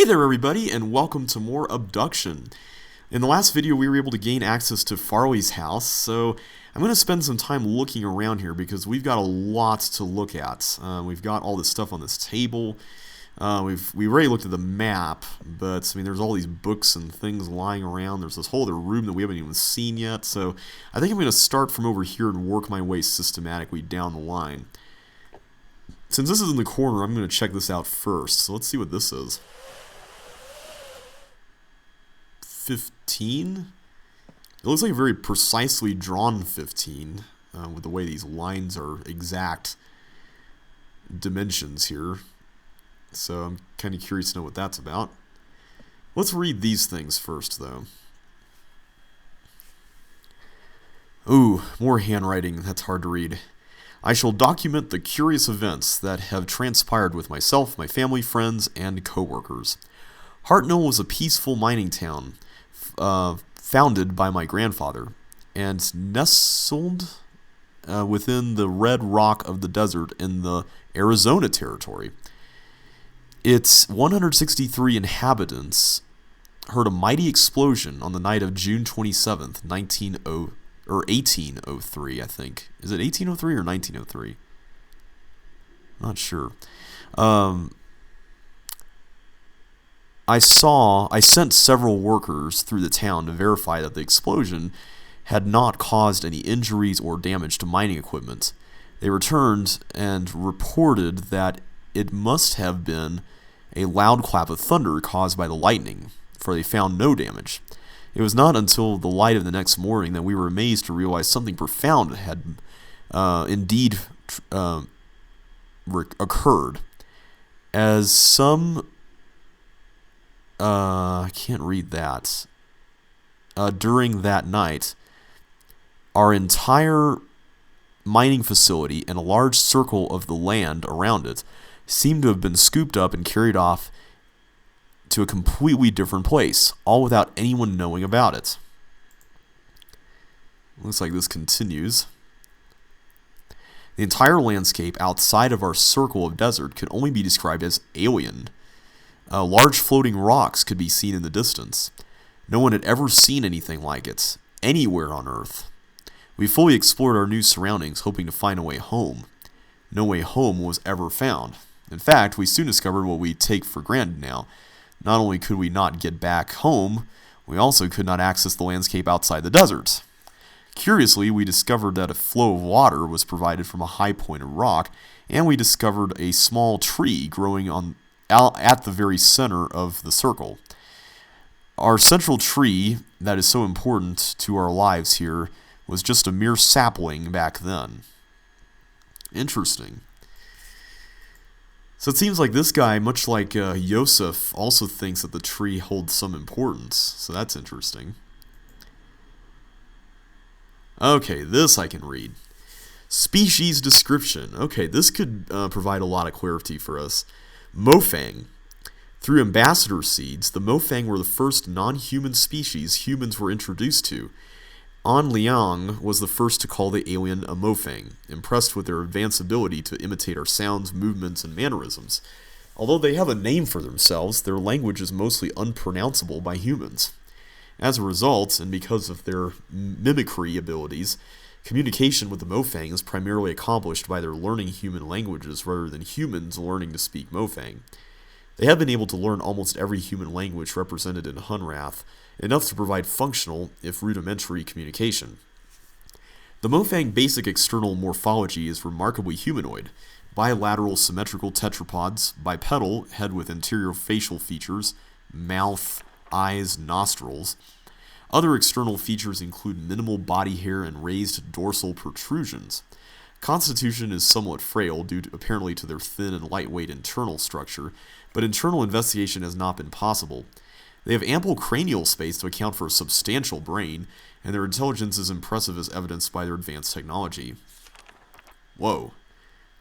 Hey there everybody, and welcome to more Obduction. In the last video we were able to gain access to Farley's house, so I'm going to spend some time looking around here because we've got a lot to look at. We've got all this stuff on this table. We already looked at the map, but I mean there's all these books and things lying around. There's this whole other room that we haven't even seen yet, so I think I'm going to start from over here and work my way systematically down the line. Since this is in the corner, I'm going to check this out first, so let's see what this is. 15? It looks like a very precisely drawn 15, with the way these lines are exact dimensions here. So I'm kind of curious to know what that's about. Let's read these things first, though. Ooh, more handwriting. That's hard to read. I shall document the curious events that have transpired with myself, my family, friends, and co-workers. Hartnell was a peaceful mining town, founded by my grandfather, and nestled within the red rock of the desert in the Arizona territory. Its 163 inhabitants heard a mighty explosion on the night of June 27th, 1803, I think. Is it 1803 or 1903? Not sure. I sent several workers through the town to verify that the explosion had not caused any injuries or damage to mining equipment. They returned and reported that it must have been a loud clap of thunder caused by the lightning, for they found no damage. It was not until the light of the next morning that we were amazed to realize something profound had indeed occurred. As some I can't read that. During that night, our entire mining facility and a large circle of the land around it seemed to have been scooped up and carried off to a completely different place, all without anyone knowing about it. Looks like this continues. The entire landscape outside of our circle of desert could only be described as alien. Large floating rocks could be seen in the distance. No one had ever seen anything like it, anywhere on Earth. We fully explored our new surroundings, hoping to find a way home. No way home was ever found. In fact, we soon discovered what we take for granted now. Not only could we not get back home, we also could not access the landscape outside the desert. Curiously, we discovered that a flow of water was provided from a high point of rock, and we discovered a small tree growing at the very center of the circle. Our central tree, that is so important to our lives here, was just a mere sapling back then. Interesting. So it seems like this guy, much like Yosef, also thinks that the tree holds some importance. So that's interesting. Okay, this I can read. Species description. Okay, this could provide a lot of clarity for us. Mofang. Through ambassador seeds, the Mofang were the first non-human species humans were introduced to. An Liang was the first to call the alien a Mofang, impressed with their advanced ability to imitate our sounds, movements, and mannerisms. Although they have a name for themselves, their language is mostly unpronounceable by humans. As a result, and because of their mimicry abilities, communication with the Mofang is primarily accomplished by their learning human languages rather than humans learning to speak Mofang. They have been able to learn almost every human language represented in Hunrath, enough to provide functional, if rudimentary, communication. The Mofang basic external morphology is remarkably humanoid. Bilateral symmetrical tetrapods, bipedal, head with interior facial features, mouth, eyes, nostrils. Other external features include minimal body hair and raised dorsal protrusions. Constitution is somewhat frail due apparently to their thin and lightweight internal structure, but internal investigation has not been possible. They have ample cranial space to account for a substantial brain, and their intelligence is impressive as evidenced by their advanced technology. Whoa.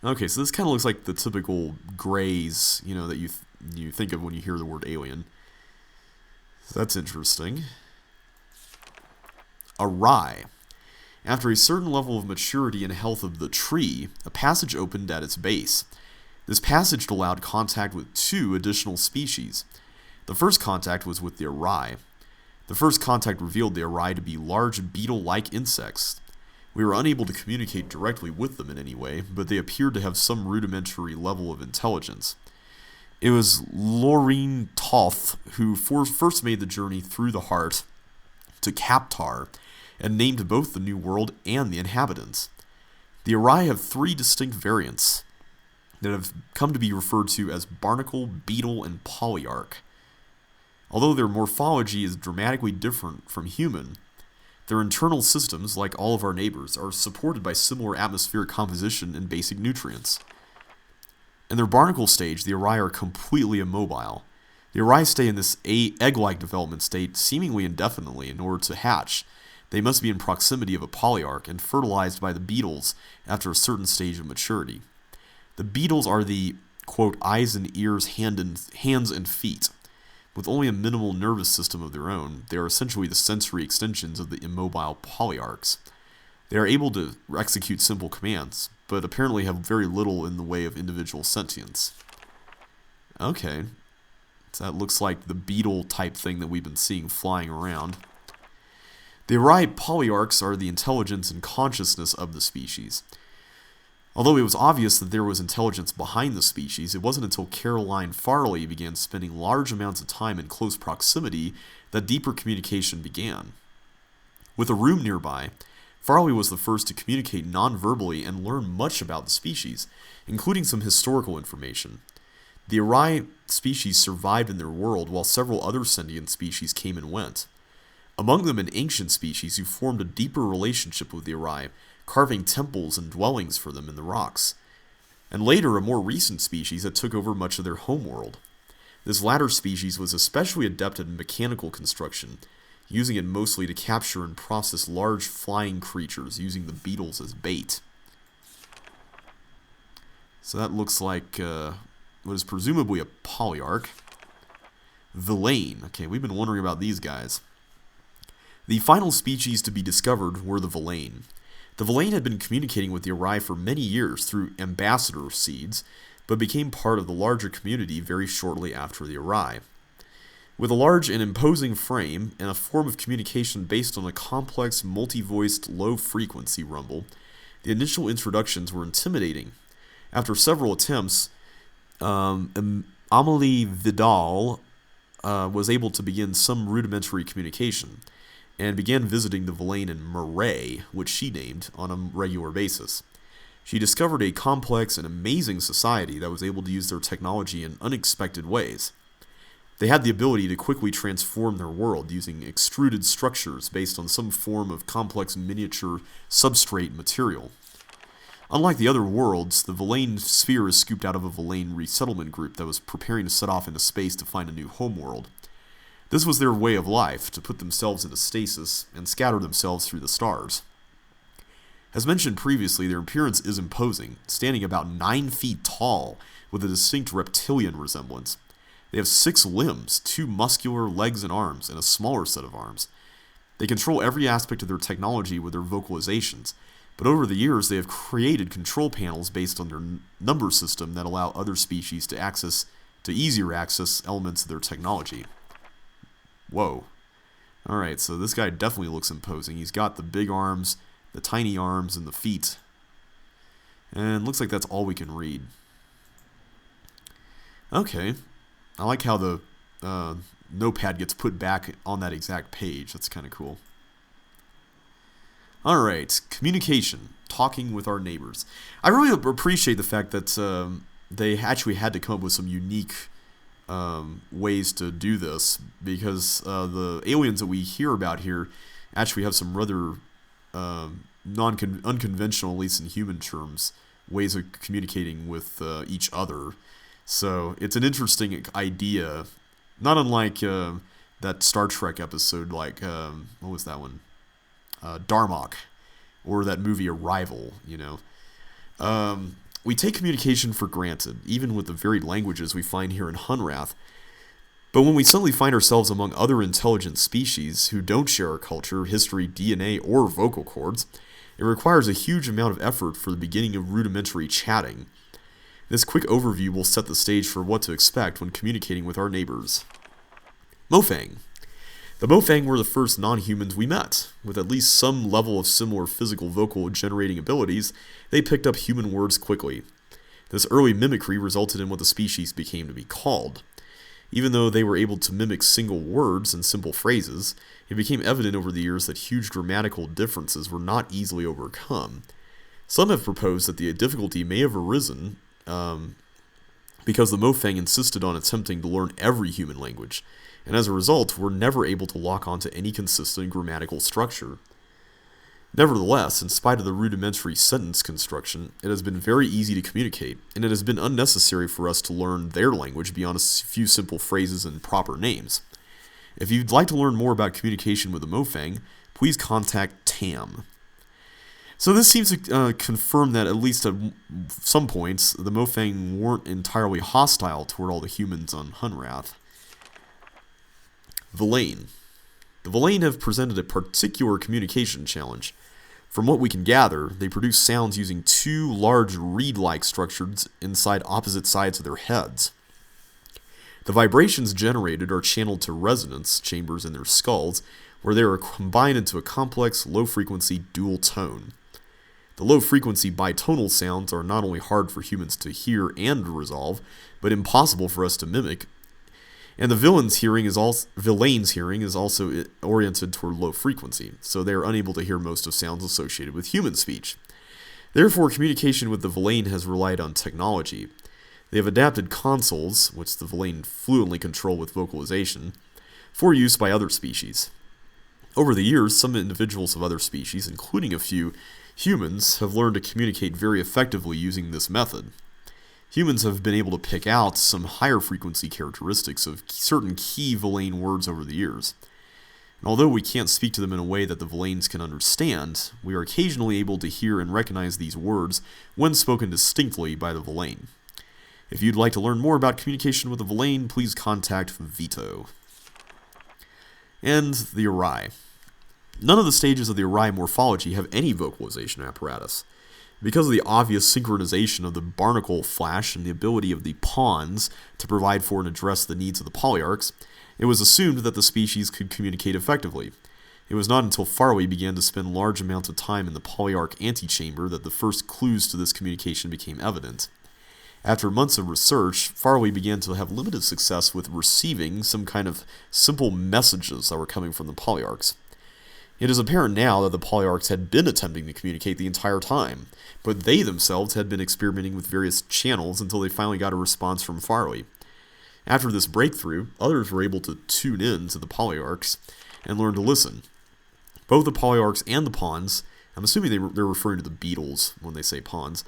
Okay, so this kind of looks like the typical grays, that you think of when you hear the word alien. So that's interesting. Awry. After a certain level of maturity and health of the tree, a passage opened at its base. This passage allowed contact with two additional species. The first contact was with the Arai. The first contact revealed the Arai to be large beetle-like insects. We were unable to communicate directly with them in any way, but they appeared to have some rudimentary level of intelligence. It was Loreen Toth who first made the journey through the heart to Kaptar and named both the New World and the inhabitants. The Arai have 3 distinct variants that have come to be referred to as barnacle, beetle, and polyarch. Although their morphology is dramatically different from human, their internal systems, like all of our neighbors, are supported by similar atmospheric composition and basic nutrients. In their barnacle stage, the Arai are completely immobile. The Arai stay in this egg-like development state seemingly indefinitely in order to hatch. They must be in proximity of a polyarch and fertilized by the beetles after a certain stage of maturity. The beetles are the, quote, eyes and ears, hands and feet. With only a minimal nervous system of their own, they are essentially the sensory extensions of the immobile polyarchs. They are able to execute simple commands, but apparently have very little in the way of individual sentience. Okay, so that looks like the beetle type thing that we've been seeing flying around. The Arai polyarchs are the intelligence and consciousness of the species. Although it was obvious that there was intelligence behind the species, it wasn't until Caroline Farley began spending large amounts of time in close proximity that deeper communication began. With a room nearby, Farley was the first to communicate non-verbally and learn much about the species, including some historical information. The Arai species survived in their world while several other sentient species came and went. Among them an ancient species who formed a deeper relationship with the Arai, carving temples and dwellings for them in the rocks, and later a more recent species that took over much of their homeworld. This latter species was especially adept at mechanical construction, using it mostly to capture and process large flying creatures, using the beetles as bait. So that looks like what is presumably a polyarch. Villain. Okay, we've been wondering about these guys. The final species to be discovered were the Villain. The Villain had been communicating with the Arai for many years through ambassador seeds, but became part of the larger community very shortly after the Arai. With a large and imposing frame and a form of communication based on a complex, multi-voiced, low-frequency rumble, the initial introductions were intimidating. After several attempts, Amelie Vidal was able to begin some rudimentary communication, and began visiting the Villain in Murray, which she named, on a regular basis. She discovered a complex and amazing society that was able to use their technology in unexpected ways. They had the ability to quickly transform their world using extruded structures based on some form of complex miniature substrate material. Unlike the other worlds, the Villain sphere is scooped out of a Villain resettlement group that was preparing to set off into space to find a new homeworld. This was their way of life, to put themselves into stasis and scatter themselves through the stars. As mentioned previously, their appearance is imposing, standing about 9 feet tall, with a distinct reptilian resemblance. They have 6 limbs, 2 muscular legs and arms, and a smaller set of arms. They control every aspect of their technology with their vocalizations, but over the years they have created control panels based on their number system that allow other species to easier access elements of their technology. Whoa. Alright, so this guy definitely looks imposing. He's got the big arms, the tiny arms, and the feet. And looks like that's all we can read. Okay. I like how the notepad gets put back on that exact page. That's kind of cool. Alright, communication. Talking with our neighbors. I really appreciate the fact that they actually had to come up with some unique ways to do this, because the aliens that we hear about here actually have some rather unconventional, at least in human terms, ways of communicating with each other. So it's an interesting idea, not unlike that Star Trek episode, like, what was that one? Darmok, or that movie Arrival, you know. We take communication for granted, even with the varied languages we find here in Hunrath. But when we suddenly find ourselves among other intelligent species who don't share our culture, history, DNA, or vocal cords, it requires a huge amount of effort for the beginning of rudimentary chatting. This quick overview will set the stage for what to expect when communicating with our neighbors. Mofang. The Mofang were the first non-humans we met. With at least some level of similar physical vocal generating abilities, they picked up human words quickly. This early mimicry resulted in what the species became to be called. Even though they were able to mimic single words and simple phrases, it became evident over the years that huge grammatical differences were not easily overcome. Some have proposed that the difficulty may have arisen because the Mofang insisted on attempting to learn every human language, and as a result were never able to lock onto any consistent grammatical structure. Nevertheless, in spite of the rudimentary sentence construction, it has been very easy to communicate, and it has been unnecessary for us to learn their language beyond a few simple phrases and proper names. If you'd like to learn more about communication with the Mofang, please contact Tam. So this seems to confirm that at least at some points, the Mofang weren't entirely hostile toward all the humans on Hunrath. Villain. The Villain have presented a particular communication challenge. From what we can gather, they produce sounds using two large reed-like structures inside opposite sides of their heads. The vibrations generated are channeled to resonance chambers in their skulls, where they are combined into a complex, low-frequency dual tone. The low-frequency bitonal sounds are not only hard for humans to hear and resolve, but impossible for us to mimic. And the Villain's hearing is also oriented toward low frequency, so they are unable to hear most of sounds associated with human speech. Therefore, communication with the Villain has relied on technology. They have adapted consoles, which the Villain fluently control with vocalization, for use by other species. Over the years, some individuals of other species, including a few humans, have learned to communicate very effectively using this method. Humans have been able to pick out some higher frequency characteristics of certain key Villain words over the years. And although we can't speak to them in a way that the Villains can understand, we are occasionally able to hear and recognize these words when spoken distinctly by the Villain. If you'd like to learn more about communication with the Villain, please contact Vito. And the Arai. None of the stages of the Arai morphology have any vocalization apparatus. Because of the obvious synchronization of the barnacle flash and the ability of the pawns to provide for and address the needs of the polyarchs, it was assumed that the species could communicate effectively. It was not until Farley began to spend large amounts of time in the polyarch antechamber that the first clues to this communication became evident. After months of research, Farley began to have limited success with receiving some kind of simple messages that were coming from the polyarchs. It is apparent now that the polyarchs had been attempting to communicate the entire time, but they themselves had been experimenting with various channels until they finally got a response from Farley. After this breakthrough, others were able to tune in to the polyarchs and learn to listen. Both the polyarchs and the pawns, I'm assuming they're referring to the beetles when they say pawns,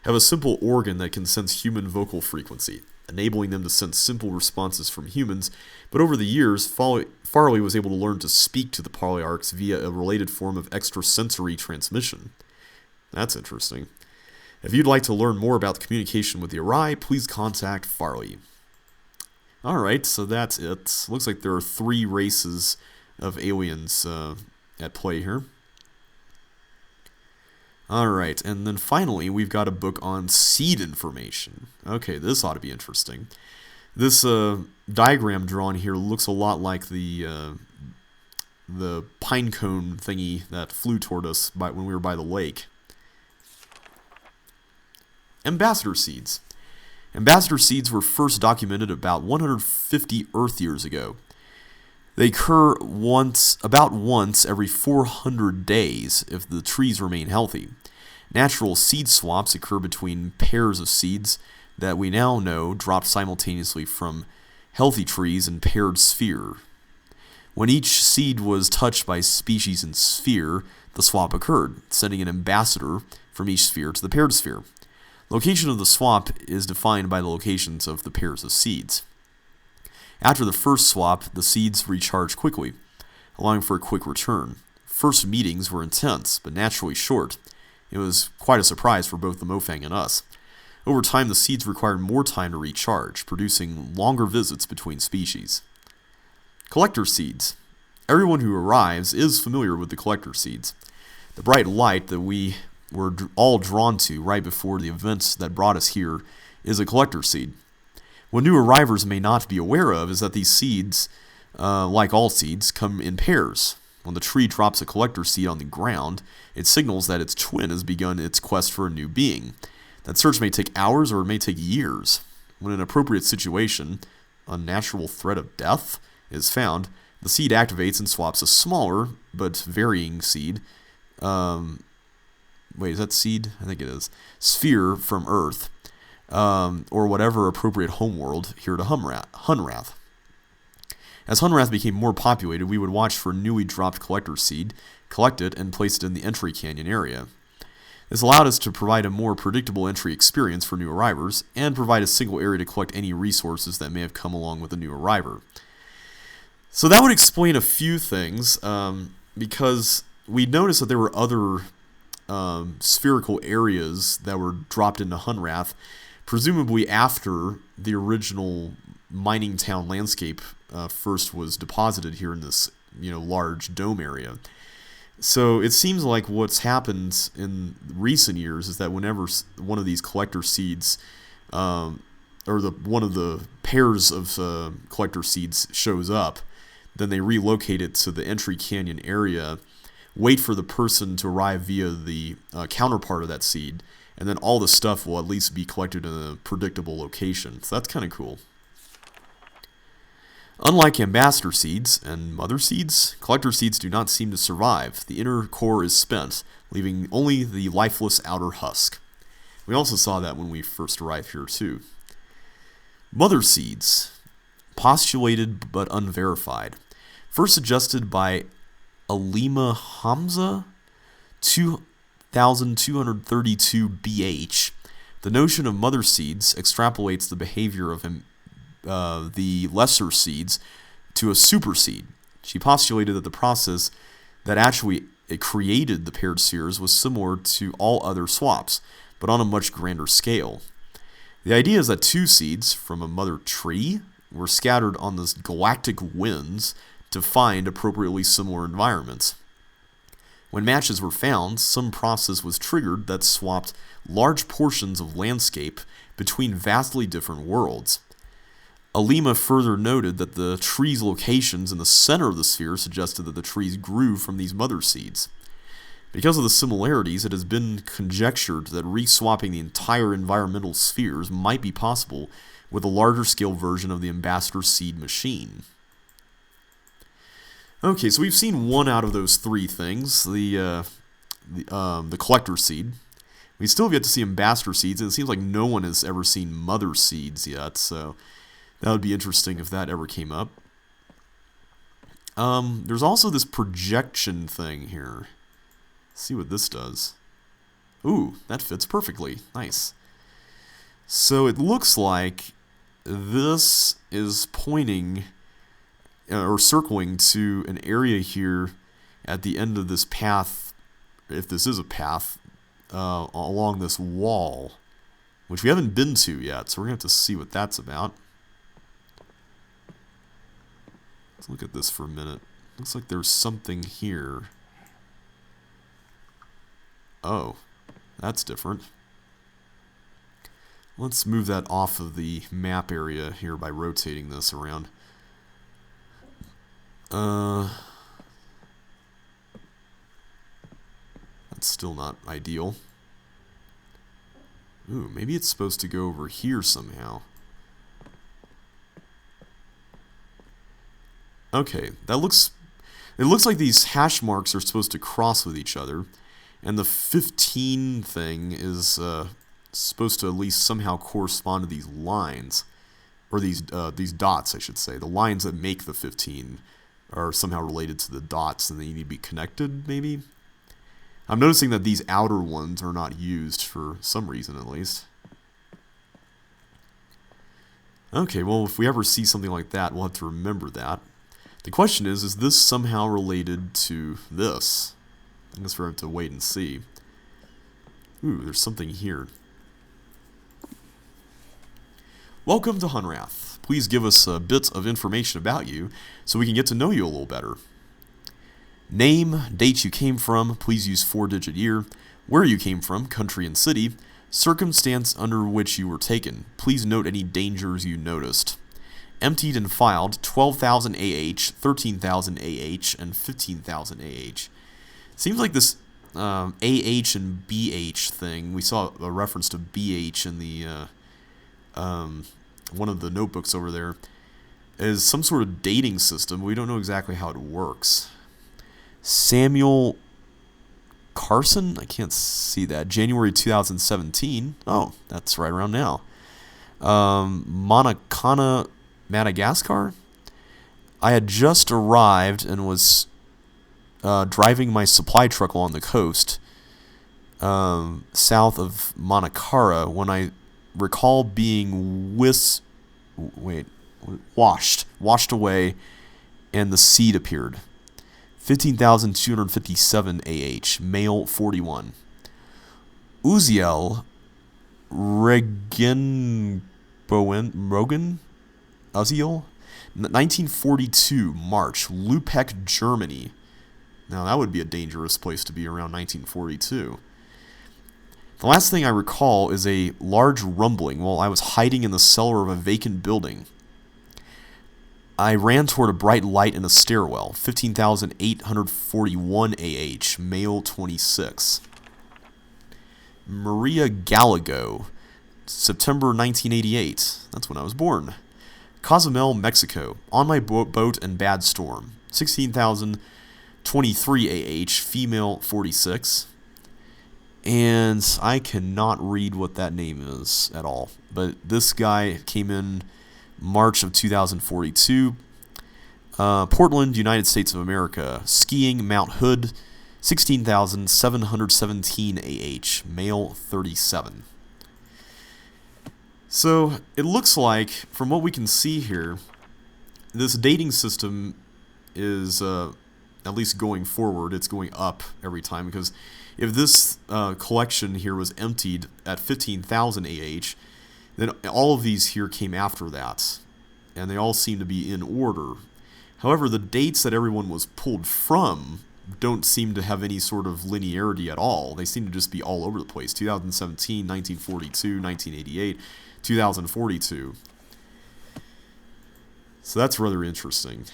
have a simple organ that can sense human vocal frequency, enabling them to sense simple responses from humans, but over the years, Farley was able to learn to speak to the polyarchs via a related form of extrasensory transmission. That's interesting. If you'd like to learn more about the communication with the Arai, please contact Farley. Alright, so that's it. Looks like there are 3 races of aliens at play here. Alright, and then finally, we've got a book on seed information. Okay, this ought to be interesting. This diagram drawn here looks a lot like the pine cone thingy that flew toward us when we were by the lake. Ambassador seeds. Ambassador seeds were first documented about 150 Earth years ago. They occur about once every 400 days if the trees remain healthy. Natural seed swaps occur between pairs of seeds that we now know dropped simultaneously from healthy trees in paired sphere. When each seed was touched by species in sphere, the swap occurred, sending an ambassador from each sphere to the paired sphere. Location of the swap is defined by the locations of the pairs of seeds. After the first swap, the seeds recharge quickly, allowing for a quick return. First meetings were intense, but naturally short. It was quite a surprise for both the Mofang and us. Over time, the seeds required more time to recharge, producing longer visits between species. Collector seeds. Everyone who arrives is familiar with the collector seeds. The bright light that we were all drawn to right before the events that brought us here is a collector seed. What new arrivers may not be aware of is that these seeds like all seeds, come in pairs. When the tree drops a collector seed on the ground, it signals that its twin has begun its quest for a new being. That search may take hours or it may take years. When an appropriate situation, unnatural threat of death, is found, the seed activates and swaps a smaller but varying seed. Wait, is that seed? I think it is. Sphere from Earth, or whatever appropriate homeworld here to Hunrath. As Hunrath became more populated, we would watch for a newly dropped collector seed, collect it, and place it in the entry canyon area. This allowed us to provide a more predictable entry experience for new arrivers, and provide a single area to collect any resources that may have come along with a new arriver. So that would explain a few things, because we noticed that there were other spherical areas that were dropped into Hunrath, presumably after the original mining town landscape first was deposited here in this large dome area. So it seems like what's happened in recent years is that whenever one of these collector seeds, or one of the pairs of collector seeds shows up, then they relocate it to the entry canyon area, wait for the person to arrive via the counterpart of that seed, and then all the stuff will at least be collected in a predictable location. So that's kind of cool. Unlike ambassador seeds and mother seeds, collector seeds do not seem to survive. The inner core is spent, leaving only the lifeless outer husk. We also saw that when we first arrived here too. Mother seeds, postulated but unverified. First suggested by Alima Hamza, 2232 BH. The notion of mother seeds extrapolates the behavior of the lesser seeds to a super seed. She postulated that the process that actually created the paired spheres was similar to all other swaps, but on a much grander scale. The idea is that two seeds from a mother tree were scattered on the galactic winds to find appropriately similar environments. When matches were found, some process was triggered that swapped large portions of landscape between vastly different worlds. Alima further noted that the tree's locations in the center of the sphere suggested that the trees grew from these mother seeds. Because of the similarities, it has been conjectured that re-swapping the entire environmental spheres might be possible with a larger scale version of the ambassador seed machine. Okay, so we've seen one out of those three things, the collector seed. We still have yet to see ambassador seeds, and it seems like no one has ever seen mother seeds yet, so that would be interesting if that ever came up. There's also this projection thing here. Let's see what this does. Ooh, that fits perfectly. Nice. So it looks like this is pointing or circling to an area here at the end of this path, if this is a path, along this wall, which we haven't been to yet, so we're going to have to see what that's about. Let's look at this for a minute. Looks like there's something here. Oh, that's different. Let's move that off of the map area here by rotating this around. That's still not ideal. Ooh, maybe it's supposed to go over here somehow. Okay, it looks like these hash marks are supposed to cross with each other, and the 15 thing is supposed to at least somehow correspond to these lines, or these dots, I should say. The lines that make the 15 are somehow related to the dots, and they need to be connected, maybe? I'm noticing that these outer ones are not used for some reason, at least. Okay, well, if we ever see something like that, we'll have to remember that. The question is this somehow related to this? I guess we're going to have to wait and see. Ooh, there's something here. Welcome to Hunrath. Please give us a bit of information about you so we can get to know you a little better. Name, date you came from, please use 4-digit year, where you came from, country and city, circumstance under which you were taken. Please note any dangers you noticed. Emptied and filed 12,000 AH, 13,000 AH, and 15,000 AH. Seems like this AH and BH thing, we saw a reference to BH in the one of the notebooks over there, is some sort of dating system. We don't know exactly how it works. Samuel Carson? I can't see that. January 2017. Oh, that's right around now. Monacana, Madagascar? I had just arrived and was driving my supply truck along the coast south of Manacara when I recall being washed away, and the seed appeared. 15,257 AH, male 41. Uziel Rogan, Uziel, 1942, March, Lübeck, Germany. Now that would be a dangerous place to be around 1942. The last thing I recall is a large rumbling while I was hiding in the cellar of a vacant building. I ran toward a bright light in a stairwell. 15,841 AH, male 26. Maria Gallego, September 1988. That's when I was born. Cozumel, Mexico. On my boat and bad storm. 16,023 AH, female 46. And I cannot read what that name is at all. But this guy came in March of 2042. Portland, United States of America. Skiing, Mount Hood. 16,717 AH, male 37. So it looks like, from what we can see here, this dating system is, at least going forward, it's going up every time, because if this collection here was emptied at 15,000 AH, then all of these here came after that, and they all seem to be in order. However, the dates that everyone was pulled from don't seem to have any sort of linearity at all. They seem to just be all over the place. 2017, 1942, 1988, 2042. So that's rather interesting.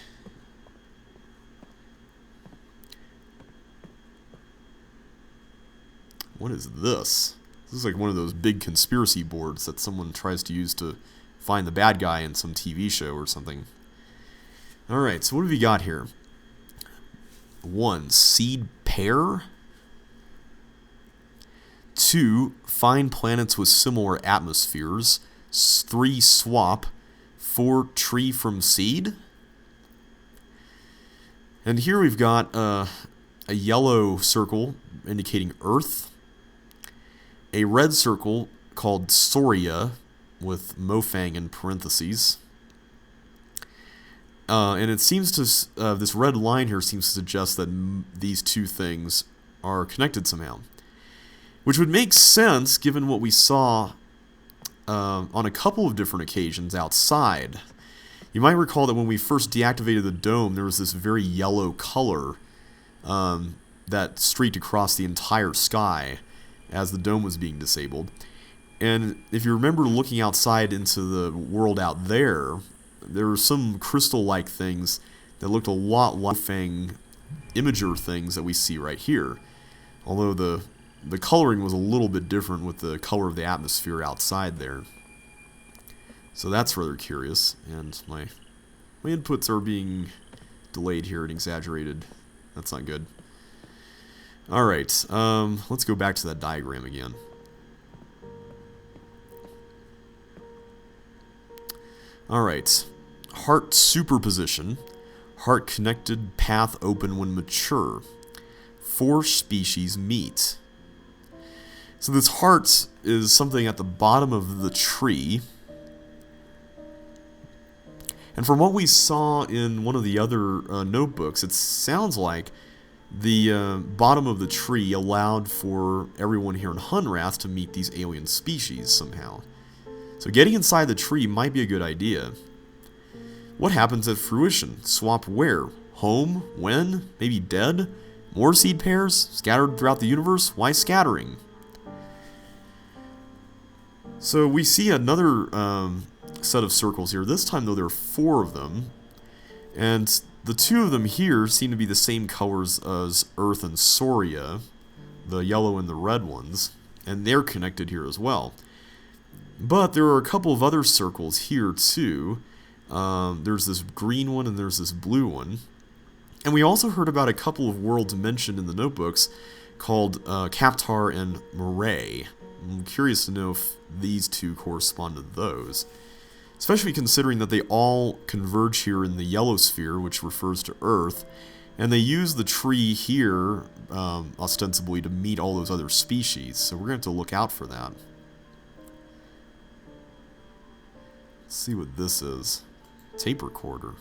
What is this? This is like one of those big conspiracy boards that someone tries to use to find the bad guy in some TV show or something. Alright, so what have we got here? 1. Seed pair. 2. Find planets with similar atmospheres. 3. Swap. 4. Tree from seed. And here we've got a yellow circle indicating Earth. A red circle called Soria with Mofang in parentheses. And it seems to, this red line here seems to suggest that these two things are connected somehow. Which would make sense given what we saw on a couple of different occasions outside. You might recall that when we first deactivated the dome, there was this very yellow color that streaked across the entire sky as the dome was being disabled. And if you remember looking outside into the world out there, there were some crystal-like things that looked a lot like Fang imager things that we see right here. Although the coloring was a little bit different with the color of the atmosphere outside there. So that's rather curious, and my inputs are being delayed here and exaggerated. That's not good. Alright, let's go back to that diagram again. Alright, heart superposition. Heart connected, path open when mature. 4 species meet. So this heart is something at the bottom of the tree. And from what we saw in one of the other notebooks, it sounds like the bottom of the tree allowed for everyone here in Hunrath to meet these alien species somehow. So getting inside the tree might be a good idea. What happens at fruition? Swap where? Home? When? Maybe dead? More seed pairs? Scattered throughout the universe? Why scattering? So we see another set of circles here. This time, though, there are 4 of them. And the 2 of them here seem to be the same colors as Earth and Soria, the yellow and the red ones. And they're connected here as well. But there are a couple of other circles here, too. There's this green one and there's this blue one. And we also heard about a couple of worlds mentioned in the notebooks called Kaptar and Murray. I'm curious to know if these 2 correspond to those. Especially considering that they all converge here in the yellow sphere, which refers to Earth. And they use the tree here, ostensibly, to meet all those other species. So we're going to have to look out for that. Let's see what this is. Tape recorder.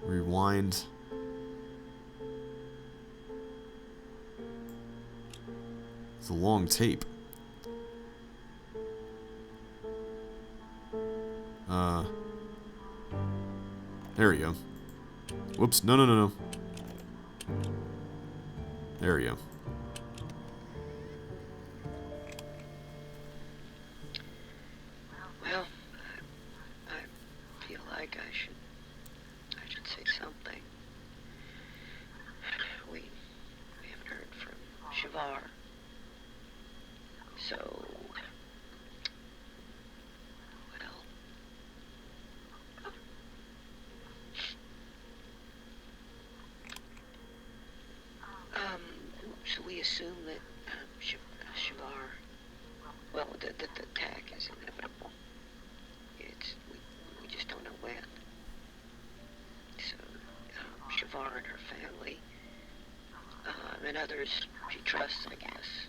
Rewind. It's a long tape. There we go. Whoops, no. There we go. Well, I feel like I should say something. We haven't heard from Shavar. So, should we assume that Shavar, well, the attack is inevitable. We just don't know when. So, Shavar and her family, and others she trusts, I guess,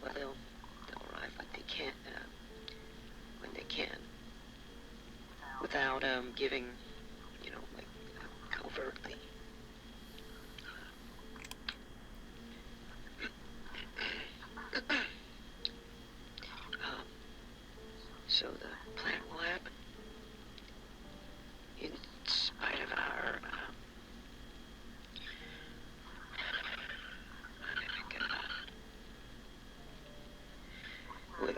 well, they'll arrive when they can, without giving, like, covertly. So the plant will happen, in spite of our,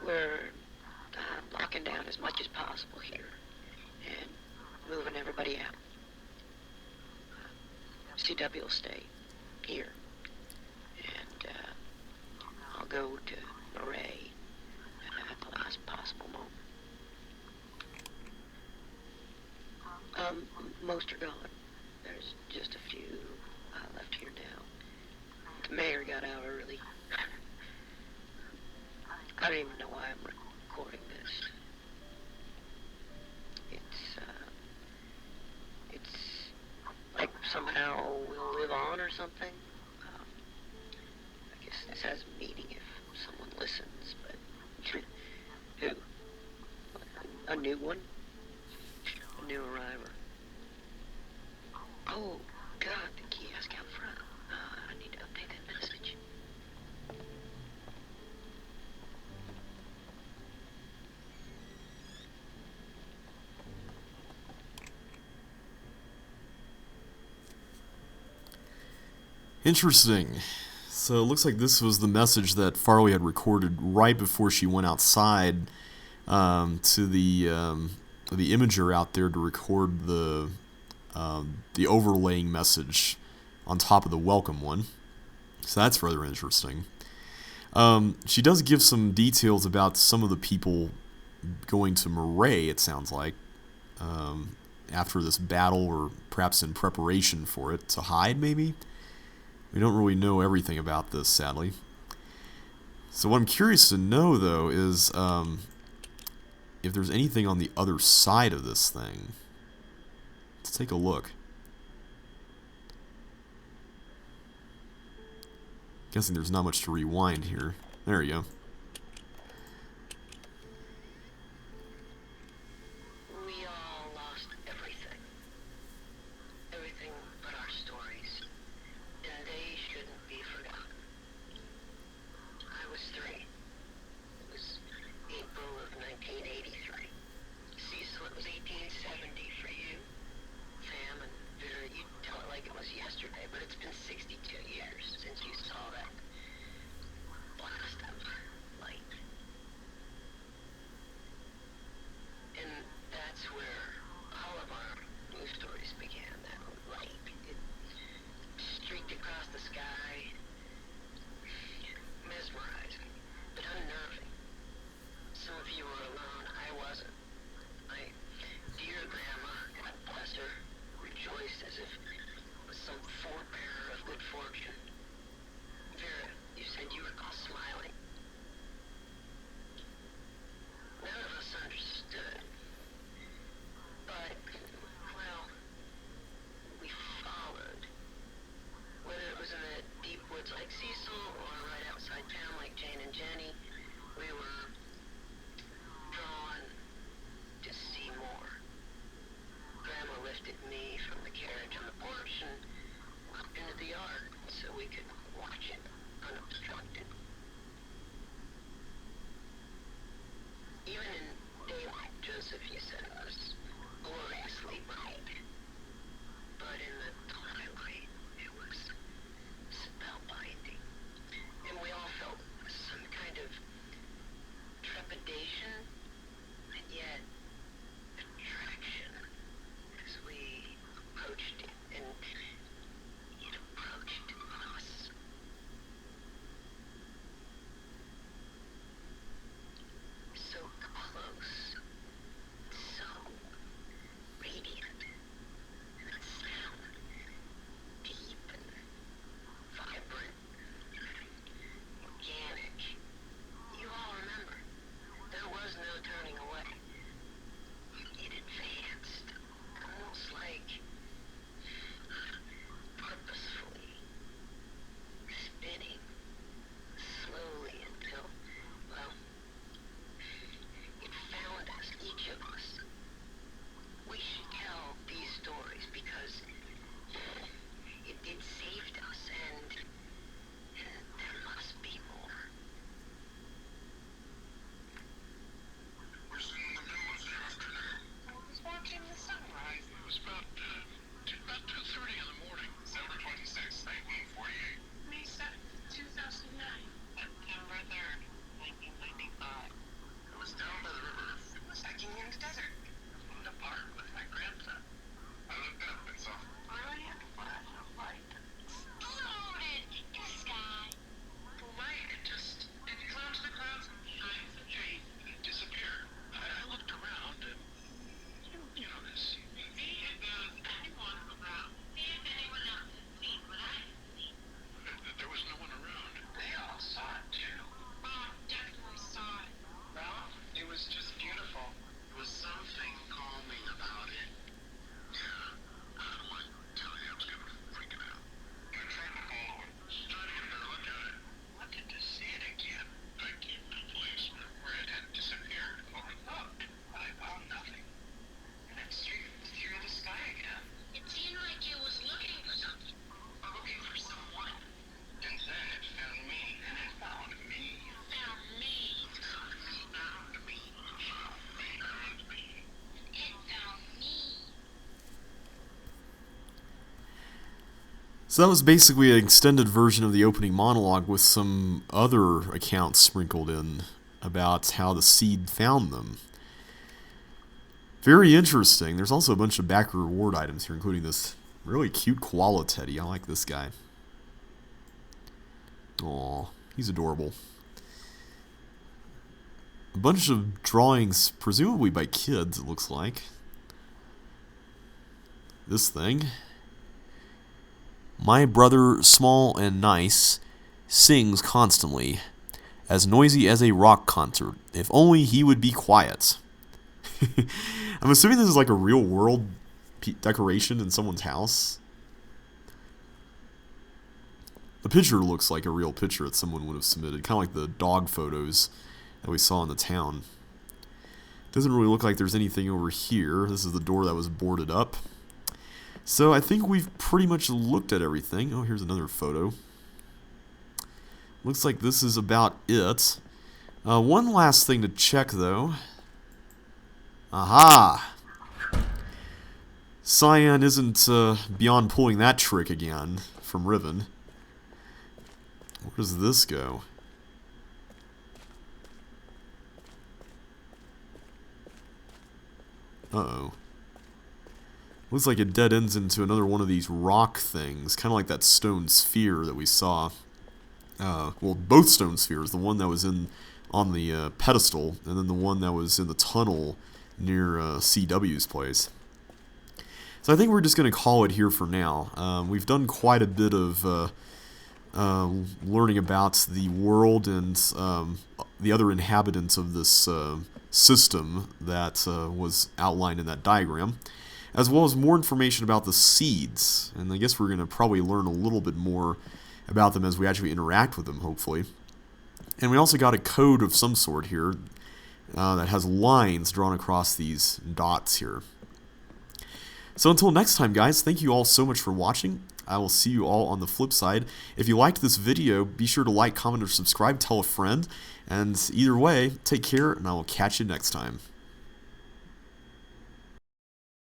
we're locking down as much as possible here, and moving everybody out. CW will stay here, and I'll go to Murray at the last possible moment. Most are gone. There's just a few left here now. The mayor got out early. I don't even know why I'm recording this. It's like somehow we'll live on or something. I guess this has a meaning if someone listens, but who? A new one? A new arriver. Oh, God, the kiosk out front. I need to update that message. Interesting. So it looks like this was the message that Farley had recorded right before she went outside to the imager out there to record the overlaying message on top of the welcome one. So that's rather interesting. She does give some details about some of the people going to Murray, it sounds like, after this battle, or perhaps in preparation for it, to hide maybe? We don't really know everything about this, sadly. So what I'm curious to know, though, is if there's anything on the other side of this thing. Let's take a look. Guessing there's not much to rewind here. There you go. We all lost everything. Everything but our stories. And they shouldn't be forgotten. I was 3. It was April of 1983. Cecil, it was 1870 for you. Sam and Vera, you tell it like it was yesterday, but it's been 62 years since you saw that blast of So that was basically an extended version of the opening monologue with some other accounts sprinkled in about how the seed found them. Very interesting. There's also a bunch of backer reward items here, including this really cute koala teddy. I like this guy. Aw, he's adorable. A bunch of drawings, presumably by kids, it looks like. This thing. My brother, small and nice, sings constantly, as noisy as a rock concert. If only he would be quiet. I'm assuming this is like a real world decoration in someone's house. The picture looks like a real picture that someone would have submitted, kind of like the dog photos that we saw in the town. Doesn't really look like there's anything over here. This is the door that was boarded up. So I think we've pretty much looked at everything. Oh, here's another photo. Looks like this is about it. One last thing to check, though. Aha! Cyan isn't beyond pulling that trick again from Riven. Where does this go? Uh-oh. Looks like it dead ends into another one of these rock things, kind of like that stone sphere that we saw. Well, both stone spheres, the one that was on the pedestal, and then the one that was in the tunnel near CW's place. So I think we're just going to call it here for now. We've done quite a bit of learning about the world and the other inhabitants of this system that was outlined in that diagram, as well as more information about the seeds. And I guess we're going to probably learn a little bit more about them as we actually interact with them, hopefully. And we also got a code of some sort here that has lines drawn across these dots here. So until next time, guys, thank you all so much for watching. I will see you all on the flip side. If you liked this video, be sure to like, comment, or subscribe, tell a friend. And either way, take care, and I will catch you next time.